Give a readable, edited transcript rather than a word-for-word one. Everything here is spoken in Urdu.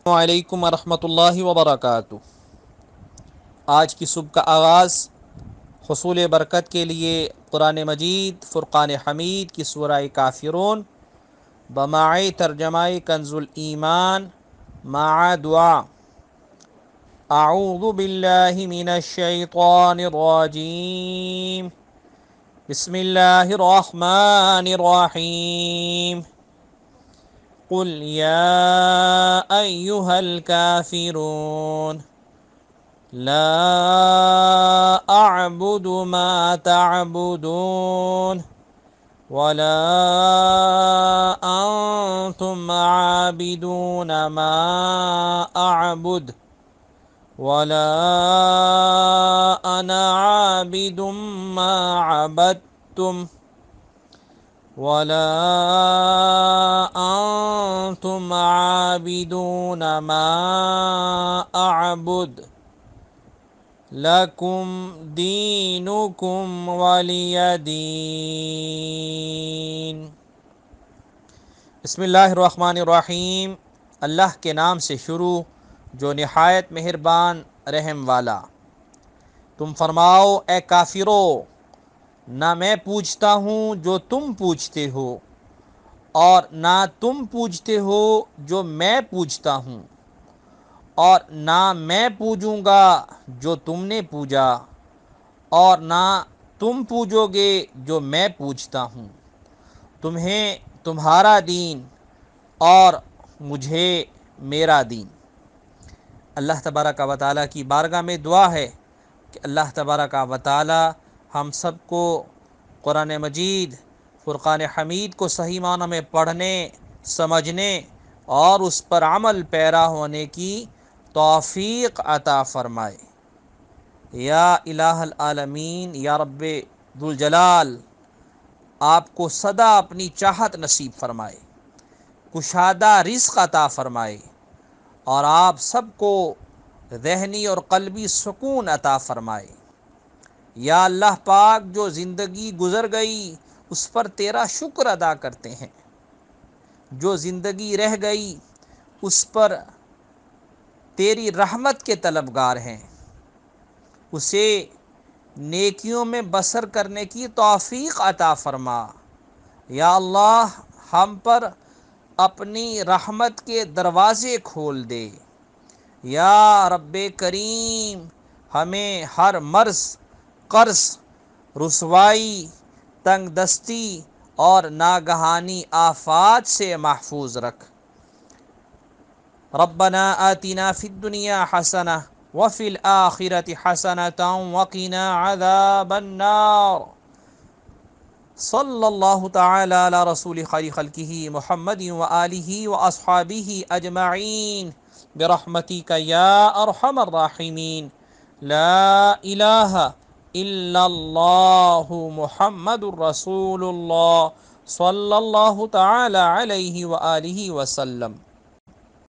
وعلیکم ورحمۃ اللہ وبرکاتہ۔ آج کی صبح کا آغاز حصول برکت کے لیے قرآن مجید فرقان حمید کی سورہ کافرون بماعی ترجمہ کنز الایمان مع دعا۔ اعوذ باللہ من الشیطان الرجیم، بسم اللہ الرحمن الرحیم۔ قل یا ایہا الکافرون لا اعبد ما تعبدون ولا انتم عابدون ما اعبد ولا انا عابد ما عبدتم ولا انتم عابدون ما اعبد لکم دینکم ولی دین۔ بسم اللہ الرحمن الرحیم، اللہ کے نام سے شروع جو نہایت مہربان رحم والا۔ تم فرماؤ اے کافرو، نہ میں پوجتا ہوں جو تم پوجتے ہو، اور نہ تم پوجتے ہو جو میں پوجتا ہوں، اور نہ میں پوجوں گا جو تم نے پوجا، اور نہ تم پوجو گے جو میں پوجتا ہوں۔ تمہیں تمہارا دین اور مجھے میرا دین۔ اللہ تبارک و تعالیٰ کی بارگاہ میں دعا ہے کہ اللہ تبارک و تعالیٰ ہم سب کو قرآن مجید فرقان حمید کو صحیح معنی میں پڑھنے، سمجھنے اور اس پر عمل پیرا ہونے کی توفیق عطا فرمائے۔ یا الہ العالمین، یا رب ذوالجلال، آپ کو سدا اپنی چاہت نصیب فرمائے، کشادہ رزق عطا فرمائے، اور آپ سب کو ذہنی اور قلبی سکون عطا فرمائے۔ یا اللہ پاک، جو زندگی گزر گئی اس پر تیرا شکر ادا کرتے ہیں، جو زندگی رہ گئی اس پر تیری رحمت کے طلبگار ہیں، اسے نیکیوں میں بسر کرنے کی توفیق عطا فرما۔ یا اللہ، ہم پر اپنی رحمت کے دروازے کھول دے۔ یا رب کریم، ہمیں ہر مرض، قرض، رسوائی، تنگ دستی اور ناگہانی آفات سے محفوظ رکھ۔ ربنا آتنا فی الدنیا حسنہ وفی الآخرۃ حسنۃ وقنا عذاب النار۔ صلی اللہ تعالی علی رسول خیر خلقہ محمد وآلہ واصحابہ اجمعین برحمتک یا ارحم الراحمین۔ لا الہ الا اللہ محمد الرسول اللہ صلی اللہ تعالی علیہ وآلہ وسلم۔